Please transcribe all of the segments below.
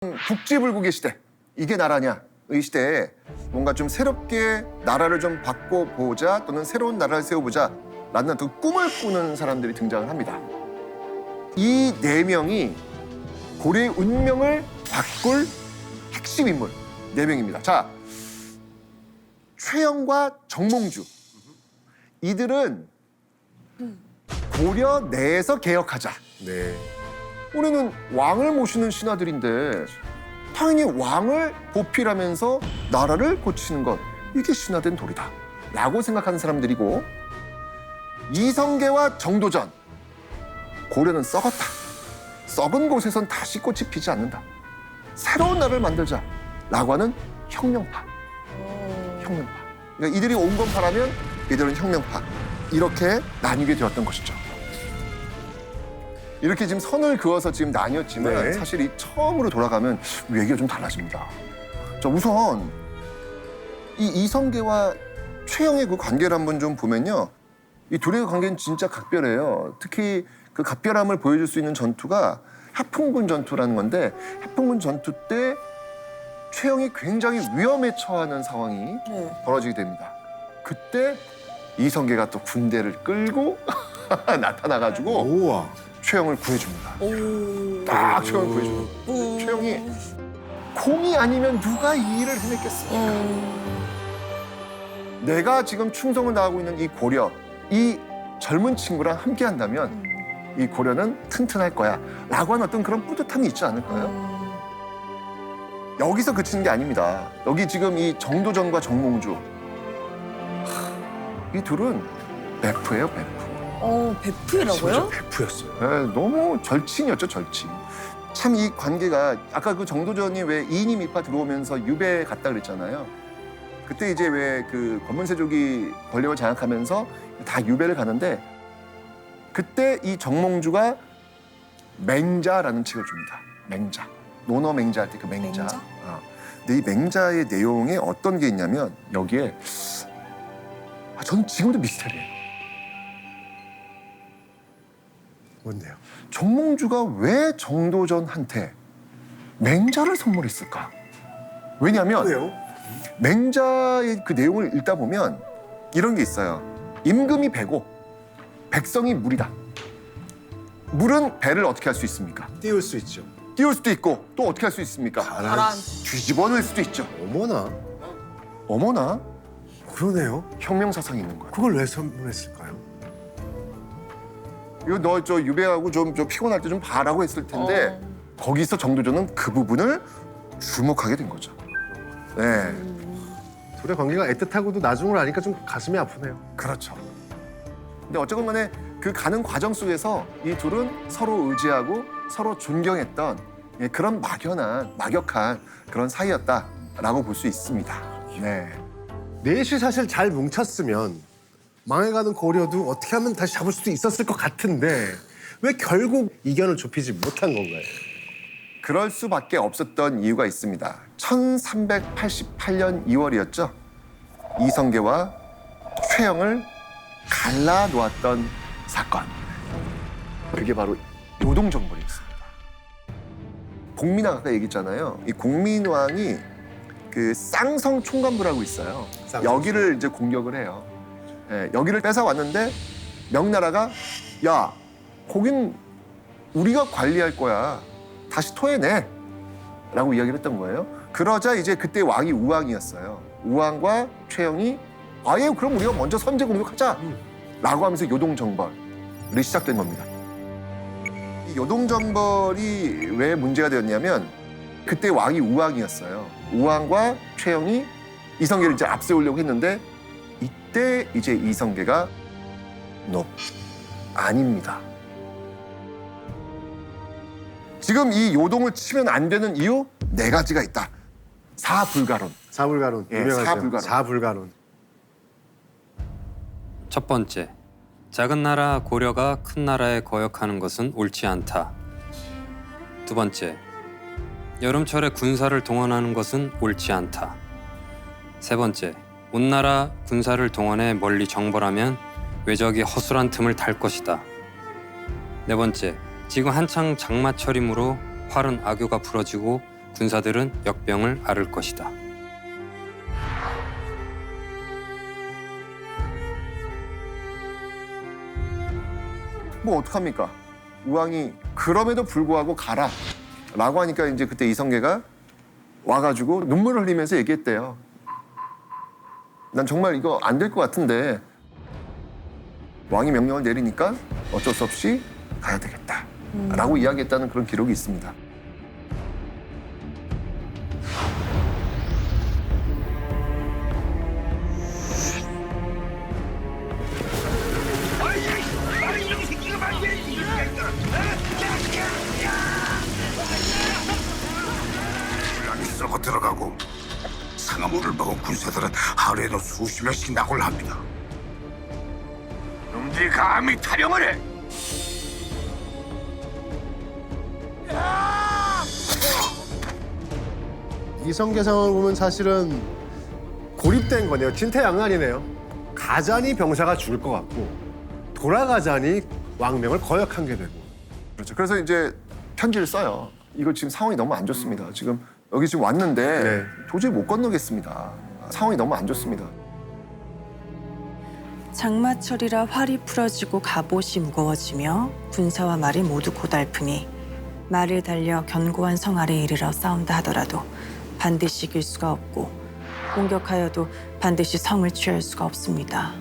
국지불국의 시대, 이게 나라냐? 이 시대에 뭔가 좀 새롭게 나라를 좀 바꿔보자 또는 새로운 나라를 세워보자 라는 어떤 꿈을 꾸는 사람들이 등장을 합니다. 이 네 명이 고려의 운명을 바꿀 핵심 인물 네 명입니다. 자, 최영과 정몽주. 이들은 고려 내에서 개혁하자. 네. 우리는 왕을 모시는 신하들인데 당연히 왕을 보필하면서 나라를 고치는 것, 이게 신화된 도리다 라고 생각하는 사람들이고, 이성계와 정도전. 고려는 썩었다. 썩은 곳에선 다시 꽃이 피지 않는다. 새로운 나라를 만들자 라고 하는 혁명파. 혁명파. 그러니까 이들이 온건파라면 이들은 혁명파. 이렇게 나뉘게 되었던 것이죠. 이렇게 지금 선을 그어서 지금 나뉘었지만 네. 사실 이 처음으로 돌아가면 얘기가 좀 달라집니다. 자, 우선 이 이성계와 최영의 그 관계를 한번 좀 보면요. 이 둘의 관계는 진짜 각별해요. 특히 그 각별함을 보여줄 수 있는 전투가 해풍군 전투라는 건데, 해풍군 전투 때 최영이 굉장히 위험에 처하는 상황이 벌어지게 됩니다. 그때 이성계가 또 군대를 끌고 나타나가지고 우와. 최영을 구해줍니다. 딱 최영을 구해줍니다. 최영이 공이 아니면 누가 이 일을 해냈겠습니까? 내가 지금 충성을 다하고 있는 이 고려, 이 젊은 친구랑 함께 한다면 이 고려는 튼튼할 거야 라고 하는 어떤 그런 뿌듯함이 있지 않을까요? 여기서 그치는 게 아닙니다. 여기 지금 이 정도전과 정몽주, 이 둘은 베프예요, 베프. 베프라고요? 베프였어요. 네, 너무 절친이었죠, 절친. 참 이 관계가, 아까 그 정도전이 왜 이인이 미파 들어오면서 유배 갔다 그랬잖아요. 그때 이제 왜 그 권문세족이 권력을 장악하면서 다 유배를 가는데, 그때 이 정몽주가 맹자라는 책을 줍니다. 맹자. 논어 맹자 할 때 그 맹자. 맹자? 근데 이 맹자의 내용에 어떤 게 있냐면 여기에 전 지금도 미스터리예요. 뭔데요? 정몽주가 왜 정도전한테 맹자를 선물했을까? 왜냐하면 왜요? 맹자의 그 내용을 읽다 보면 이런 게 있어요. 임금이 배고 백성이 물이다. 물은 배를 어떻게 할 수 있습니까? 띄울 수 있죠. 띄울 수도 있고 또 어떻게 할 수 있습니까? 바람. 뒤집어 놓을 수도 있죠. 어머나. 어머나, 그러네요. 혁명사상이 있는 거예요. 그걸 왜 선물했을까요? 이거 너 저 유배하고 좀 피곤할 때 좀 봐라고 했을 텐데 거기서 정도전은 그 부분을 주목하게 된 거죠. 네, 둘의 관계가 애틋하고도 나중을 아니까 좀 가슴이 아프네요. 그렇죠. 근데 어쨌건 간에 그 가는 과정 속에서 이 둘은 서로 의지하고 서로 존경했던 그런 막역한 그런 사이였다라고 볼 수 있습니다. 네. 넷이 사실 잘 뭉쳤으면 망해가는 고려도 어떻게 하면 다시 잡을 수도 있었을 것 같은데 왜 결국 이견을 좁히지 못한 건가요? 그럴 수밖에 없었던 이유가 있습니다. 1388년 2월이었죠. 이성계와 최영을 갈라놓았던 사건. 그게 바로 요동정벌이었습니다. 공민왕 아까 얘기했잖아요. 이 공민왕이 그 쌍성 총관부라고 있어요. 쌍성. 여기를 이제 공격을 해요. 예, 여기를 뺏어 왔는데 명나라가 야, 거긴 우리가 관리할 거야. 다시 토해내. 라고 이야기를 했던 거예요. 그러자 이제 그때 왕이 우왕이었어요. 우왕과 최영이 아예 그럼 우리가 먼저 선제 공격하자. 라고 하면서 요동정벌이 시작된 겁니다. 이 요동정벌이 왜 문제가 되었냐면 그때 왕이 우왕이었어요. 우왕과 최영이 이성계를 이제 앞세우려고 했는데 이때 이제 이성계가 NO, 아닙니다. 지금 이 요동을 치면 안 되는 이유 네 가지가 있다. 사불가론. 사불가론. 예, 유명하죠. 사불가론. 사불가론. 첫 번째, 작은 나라 고려가 큰 나라에 거역하는 것은 옳지 않다. 두 번째, 여름철에 군사를 동원하는 것은 옳지 않다. 세 번째, 온 나라 군사를 동원해 멀리 정벌하면 외적이 허술한 틈을 탈 것이다. 네 번째, 지금 한창 장마철이므로 활은 악교가 부러지고 군사들은 역병을 앓을 것이다. 뭐 어떡합니까? 우왕이 그럼에도 불구하고 가라 라고 하니까 이제 그때 이성계가 와가지고 눈물을 흘리면서 얘기했대요. 난 정말 이거 안 될 것 같은데 왕이 명령을 내리니까 어쩔 수 없이 가야 되겠다 라고 이야기했다는 그런 기록이 있습니다. 군란이 썩어 들어가고 상하물을 먹은 군사들은 하루에도 수십 명씩 낙오를 합니다. 놈들이 감히 타령을 해! 이성계 상황을 보면 사실은 고립된 거네요. 진퇴양난이네요. 가자니 병사가 죽을 것 같고 돌아가자니 왕명을 거역한 게 되고. 그렇죠. 그래서 이제 편지를 써요. 이거 지금 상황이 너무 안 좋습니다. 지금 여기 지금 왔는데 네. 도저히 못 건너겠습니다. 상황이 너무 안 좋습니다. 장마철이라 활이 풀어지고 갑옷이 무거워지며 군사와 말이 모두 고달프니 말을 달려 견고한 성 아래에 이르러 싸운다 하더라도 반드시 이길 수가 없고 공격하여도 반드시 성을 취할 수가 없습니다.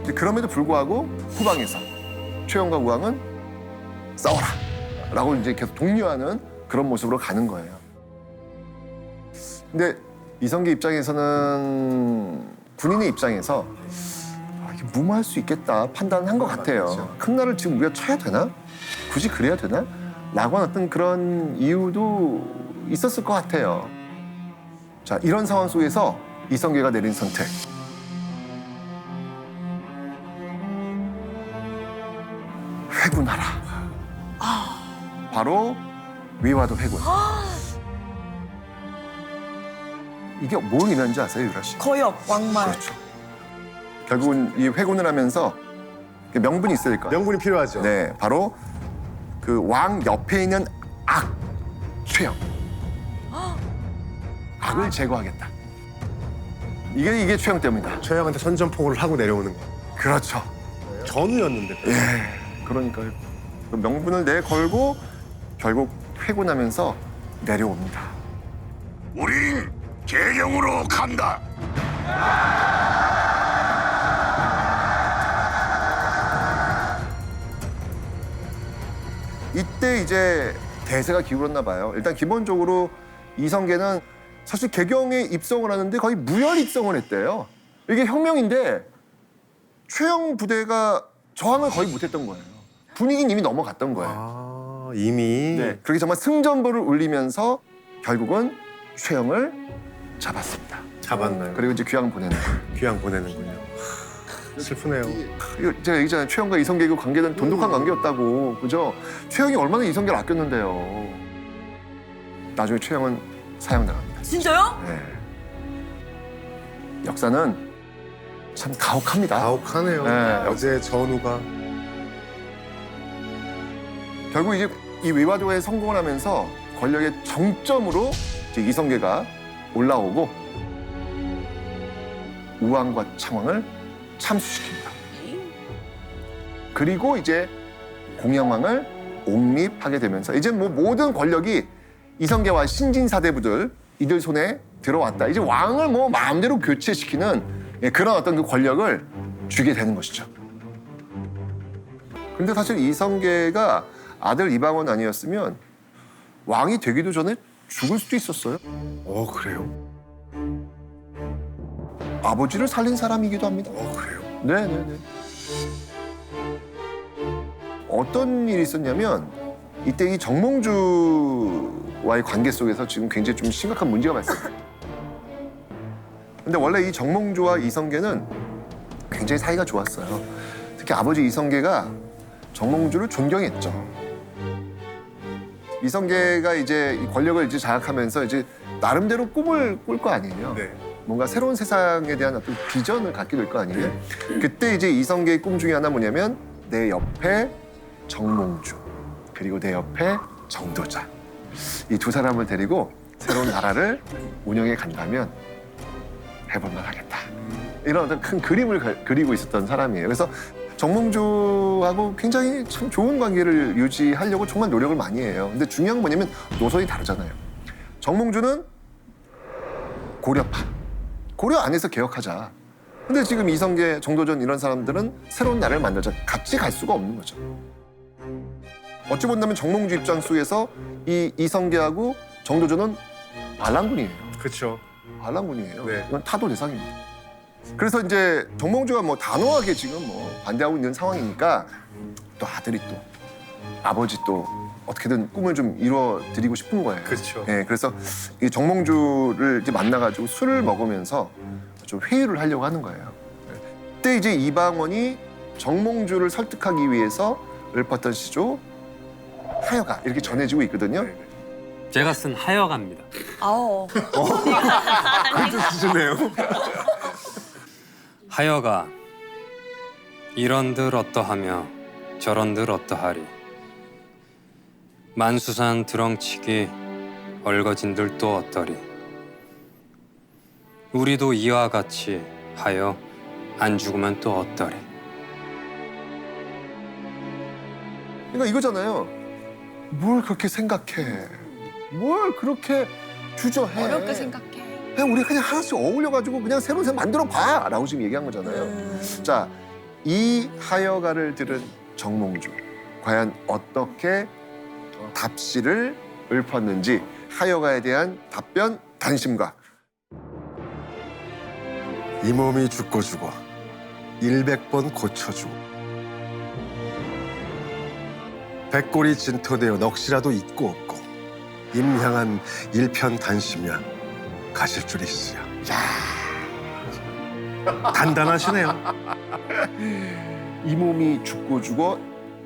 이제 그럼에도 불구하고 후방에서 최영과 우왕은 싸워라 라고 이제 계속 독려하는 그런 모습으로 가는 거예요. 근데 이성계 입장에서는 군인의 입장에서 이게 무모할 수 있겠다 판단한 것 같아요. 그렇죠. 큰 나라를 지금 우리가 쳐야 되나? 굳이 그래야 되나? 라고 하는 어떤 그런 이유도 있었을 것 같아요. 자, 이런 상황 속에서 이성계가 내린 선택. 회군하라. 바로 위와도 회군. 이게 뭘 의미하는지 아세요, 유라 씨? 거역, 왕말. 그렇죠. 결국은 이 회군을 하면서 명분이 있어야 될 거예요. 명분이 필요하죠. 네, 바로 그 왕 옆에 있는 악, 최영. 악을 제거하겠다. 이게 최영 때문이다. 최영한테 선전포고를 하고 내려오는 거. 그렇죠. 전우였는데. 예, 그러니까요. 그 명분을 내걸고 결국 회군하면서 내려옵니다. 우린 계경으로 간다. 이때 이제 대세가 기울었나 봐요. 일단 기본적으로 이성계는 사실 개경에 입성을 하는데 거의 무혈 입성을 했대요. 이게 혁명인데 최영 부대가 저항을 거의 못했던 거예요. 분위기는 이미 넘어갔던 거예요. 아, 이미. 네, 그렇게 정말 승전보를 울리면서 결국은 최영을 잡았습니다. 잡았나요? 그리고 이제 귀양 보내는 거예요. 귀양 보내는군요. 슬프네요. 이거 제가 얘기잖아요. 최영과 이성계 그 관계는 돈독한 관계였다고, 그죠? 최영이 얼마나 이성계를 아꼈는데요. 나중에 최영은 사형당합니다. 진짜요? 네. 역사는 참 가혹합니다. 가혹하네요. 네. 어제 전우가. 결국 이제 이 위화도에 성공을 하면서 권력의 정점으로 이제 이성계가 올라오고 우왕과 창왕을 참수시킵니다. 그리고 이제 공양왕을 옹립하게 되면서 이제 뭐 모든 권력이 이성계와 신진사대부들 이들 손에 들어왔다. 이제 왕을 뭐 마음대로 교체시키는 그런 어떤 그 권력을 주게 되는 것이죠. 근데 사실 이성계가 아들 이방원 아니었으면 왕이 되기도 전에 죽을 수도 있었어요. 그래요? 아버지를 살린 사람이기도 합니다. 그래요? 네네네. 어떤 일이 있었냐면 이때 이 정몽주와의 관계 속에서 지금 굉장히 좀 심각한 문제가 발생해요. 근데 원래 이 정몽주와 이성계는 굉장히 사이가 좋았어요. 특히 아버지 이성계가 정몽주를 존경했죠. 이성계가 이제 이 권력을 이제 장악하면서 이제 나름대로 꿈을 꿀 거 아니에요. 네. 뭔가 새로운 세상에 대한 어떤 비전을 갖게 될 거 아니에요. 그때 이제 이성계의 꿈 중에 하나 뭐냐면 내 옆에 정몽주 그리고 내 옆에 정도자 이 두 사람을 데리고 새로운 나라를 운영해 간다면 해볼만 하겠다. 이런 어떤 큰 그림을 그리고 있었던 사람이에요. 그래서 정몽주하고 굉장히 참 좋은 관계를 유지하려고 정말 노력을 많이 해요. 근데 중요한 건 뭐냐면 노선이 다르잖아요. 정몽주는 고려파. 고려 안에서 개혁하자. 근데 지금 이성계, 정도전 이런 사람들은 새로운 나라를 만들자. 같이 갈 수가 없는 거죠. 어찌 본다면 정몽주 입장 속에서 이 이성계하고 정도전은 반란군이에요. 그렇죠. 반란군이에요. 네. 이건 타도 대상입니다. 그래서 이제 정몽주가 뭐 단호하게 지금 뭐 반대하고 있는 상황이니까 또 아들이 또 아버지 또 어떻게든 꿈을 좀 이루어드리고 싶은 거예요. 그렇죠. 예, 그래서 이 정몽주를 이제 만나가지고 술을 먹으면서 좀 회유를 하려고 하는 거예요. 그때 이제 이방원이 정몽주를 설득하기 위해서 읊었던 시조 하여가 이렇게 전해지고 있거든요. 제가 쓴 하여가입니다. 아오. 글도 쓰시네요. 하여가 이런들 어떠하며 저런들 어떠하리. 만수산 드렁치기 얼거진들 또 어떠리. 우리도 이와 같이 하여 안 죽으면 또 어떠리. 그러니까 이거잖아요. 뭘 그렇게 생각해? 뭘 그렇게 주저해? 어렵게 생각해. 그냥 우리 그냥 하나씩 어울려가지고 그냥 새로운 새 만들어 봐라고 지금 얘기한 거잖아요. 자, 이 하여가를 들은 정몽주 과연 어떻게 답시를 읊었는지 하여가에 대한 답변 단심과 이 몸이 죽고 죽어 100번 고쳐주고 백골이 진토되어 넋이라도 있고 없고 임향한 일편단심야 가실 줄 있으랴. 단단하시네요. 이 몸이 죽고 죽어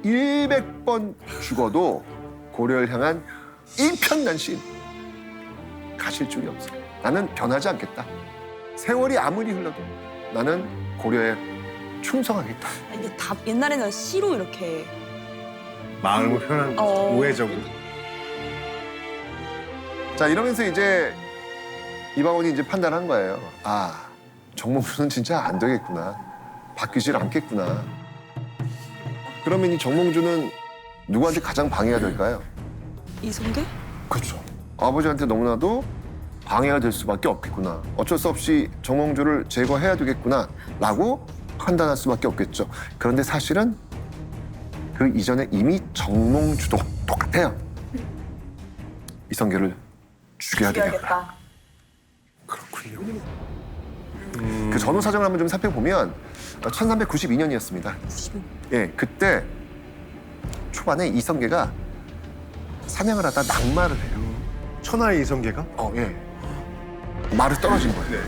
100번 죽어도 고려를 향한 일편단심 가실 줄이 없어. 나는 변하지 않겠다. 세월이 아무리 흘러도 나는 고려에 충성하겠다. 이게 다 옛날에는 시로 이렇게 마음을 표현한 우회적으로. 자, 이러면서 이제 이방원이 이제 판단한 거예요. 아, 정몽주는 진짜 안 되겠구나. 바뀌질 않겠구나. 그러면 이 정몽주는 누구한테 가장 방해가 될까요? 이성계? 그렇죠. 아버지한테 너무나도 방해가 될 수밖에 없겠구나. 어쩔 수 없이 정몽주를 제거해야 되겠구나라고 판단할 수밖에 없겠죠. 그런데 사실은 그 이전에 이미 정몽주도 똑같아요. 이성계를 죽여야 되겠다. 그렇군요. 그 전후 사정을 한번 좀 살펴보면 1392년이었습니다. 예, 그때 초반에 이성계가 사냥을 하다 낙마를 해요. 천하의 이성계가? 예. 말이 떨어진 거예요.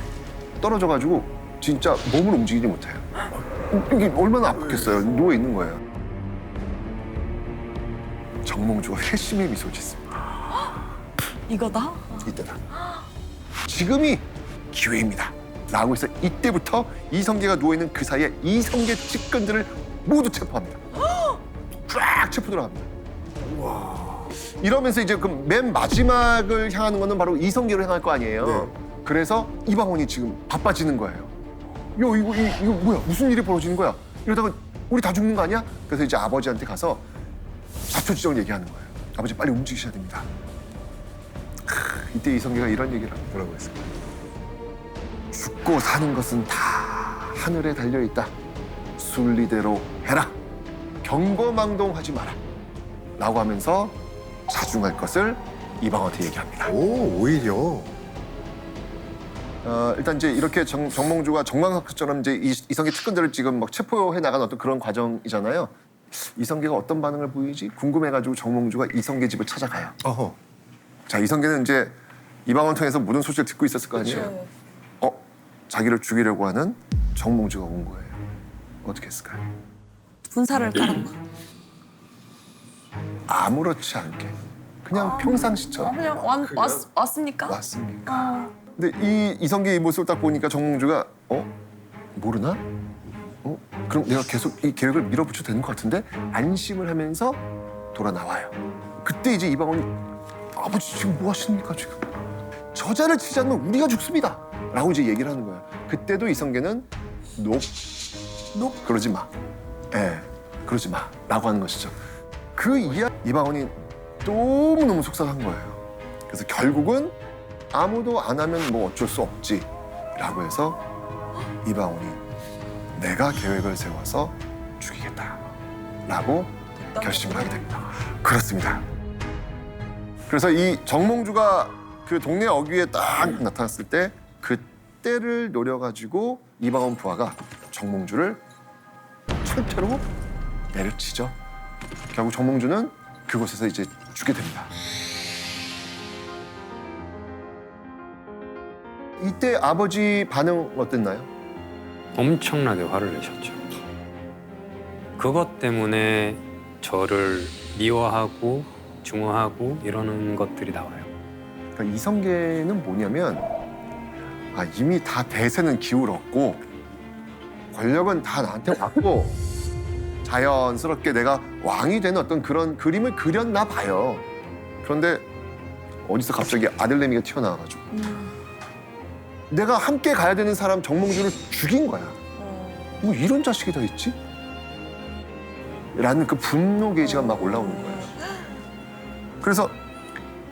떨어져가지고 진짜 몸을 움직이지 못해요. 이게 얼마나 아팠겠어요. 누워 있는 거예요. 정몽주가 회심의 미소를 짓습니다. 이거다? 이때다. 지금이 기회입니다. 라고 해서 이때부터 이성계가 누워있는 그 사이에 이성계 측근들을 모두 체포합니다. 쫙 체포 들어갑니다. 이러면서 이제 그 맨 마지막을 향하는 거는 바로 이성계로 향할 거 아니에요. 그래서 이방원이 지금 바빠지는 거예요. 야, 이거 뭐야? 무슨 일이 벌어지는 거야? 이러다가 우리 다 죽는 거 아니야? 그래서 이제 아버지한테 가서 자초지종을 얘기하는 거예요. 아버지 빨리 움직이셔야 됩니다. 이때 이성계가 이런 얘기를 합니다. 뭐라고 했어요? 죽고 사는 것은 다 하늘에 달려있다. 순리대로 해라. 경거망동하지 마라. 라고 하면서 자중할 것을 이방원한테 얘기합니다. 오, 오히려. 일단 이제 이렇게 정몽주가 정광석처럼 이제 이성계 측근들을 지금 막 체포해 나간 어떤 그런 과정이잖아요. 이성계가 어떤 반응을 보이지 궁금해가지고 정몽주가 이성계 집을 찾아가요. 어허. 자, 이성계는 이제 이방원 통해서 모든 소식을 듣고 있었을 거 아니에요. 자기를 죽이려고 하는 정몽주가 온 거예요. 어떻게 했을까요? 군사를 깔았나? 아무렇지 않게 그냥 평상시처럼 그냥 왔습니까? 왔습니까? 근데 이 이성계 이 모습을 딱 보니까 정몽주가 모르나? 그럼 내가 계속 이 계획을 밀어붙여도 되는 것 같은데 안심을 하면서 돌아 나와요. 그때 이제 이방원이 아버지 지금 뭐 하십니까 지금? 저자를 치지 않으면 우리가 죽습니다. 라고 이제 얘기를 하는 거야. 그때도 이성계는 그러지 마. 예, 그러지 마. 라고 하는 것이죠. 그 이야 이방원이 너무너무 속상한 거예요. 그래서 결국은 아무도 안 하면 뭐 어쩔 수 없지. 라고 해서 이방원이 내가 계획을 세워서 죽이겠다. 라고 결심을 하게 됩니다. 그렇습니다. 그래서 이 정몽주가 그 동네 어귀에 딱 나타났을 때 그때를 노려가지고 이방원 부하가 정몽주를 철퇴로 내려치죠. 결국 정몽주는 그곳에서 이제 죽게 됩니다. 이때 아버지 반응 어땠나요? 엄청나게 화를 내셨죠. 그것 때문에 저를 미워하고 증오하고 이러는 것들이 나와요. 그러니까 이성계는 뭐냐면 이미 다 대세는 기울었고 권력은 다 나한테 왔고 자연스럽게 내가 왕이 되는 어떤 그런 그림을 그렸나 봐요. 그런데 어디서 갑자기 아들내미가 튀어나와가지고 내가 함께 가야 되는 사람 정몽주를 죽인 거야. 뭐 이런 자식이 다 있지? 라는 그 분노 게이지가 막 올라오는 거예요. 그래서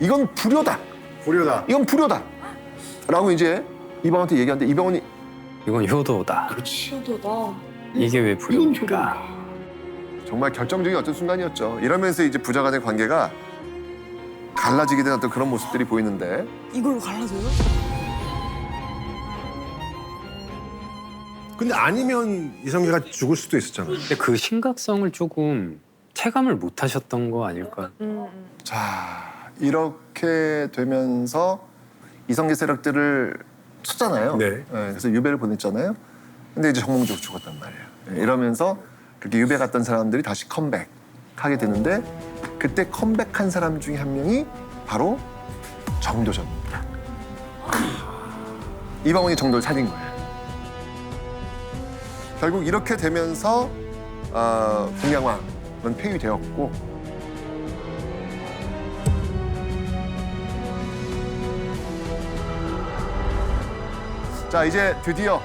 이건 불효다. 불효다. 이건 불효다. 라고 이제 이방원한테 얘기하는데 이방원이 이건 효도다. 그렇지. 효도다. 이게 왜 불효입니까? 정말 결정적인 어떤 순간이었죠. 이러면서 이제 부자 간의 관계가 갈라지게 된 어떤 그런 모습들이 보이는데 이걸로 갈라져요? 근데 아니면 이성계가 죽을 수도 있었잖아요. 근데 그 심각성을 조금 체감을 못 하셨던 거 아닐까? 자 이렇게 되면서 이성계 세력들을 쳤잖아요. 네. 그래서 유배를 보냈잖아요. 근데 이제 정몽주가 죽었단 말이에요. 이러면서 그렇게 유배 갔던 사람들이 다시 컴백하게 되는데 그때 컴백한 사람 중에 한 명이 바로 정도전입니다. 이방원이 정도를 살린 거예요. 결국 이렇게 되면서 공양왕은 폐위되었고 자 이제 드디어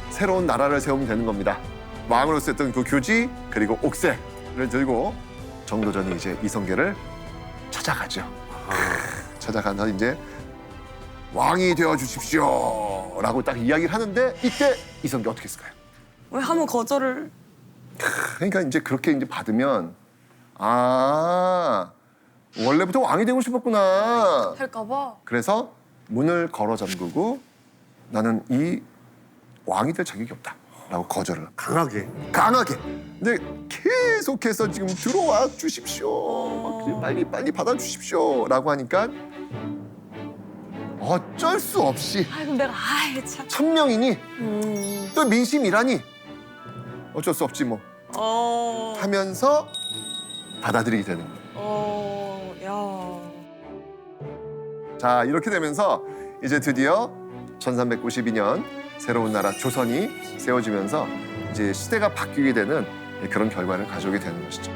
새로운 나라를 세우면 되는 겁니다. 왕으로서 했던 그 규지 그리고 옥새를 들고 정도전이 이제 이성계를 찾아가죠. 찾아가서 이제 왕이 되어 주십시오라고 딱 이야기를 하는데 이때 이성계 어떻게 했을까요? 왜 하면 거절을? 그러니까 이제 그렇게 이제 받으면 원래부터 왕이 되고 싶었구나. 할까봐. 그래서 문을 걸어 잠그고 나는 이 왕이 될 자격이 없다라고 거절을 강하게. 강하게. 근데 계속해서 지금 들어와 주십시오. 빨리 받아 주십시오라고 하니까 어쩔 수 없이 그럼 내가 참. 천명이니 또 민심이라니 어쩔 수 없지 뭐 하면서 받아들이게 되는 거예요. 자 이렇게 되면서 이제 드디어 1392년 새로운 나라 조선이 세워지면서 이제 시대가 바뀌게 되는 그런 결과를 가져오게 되는 것이죠.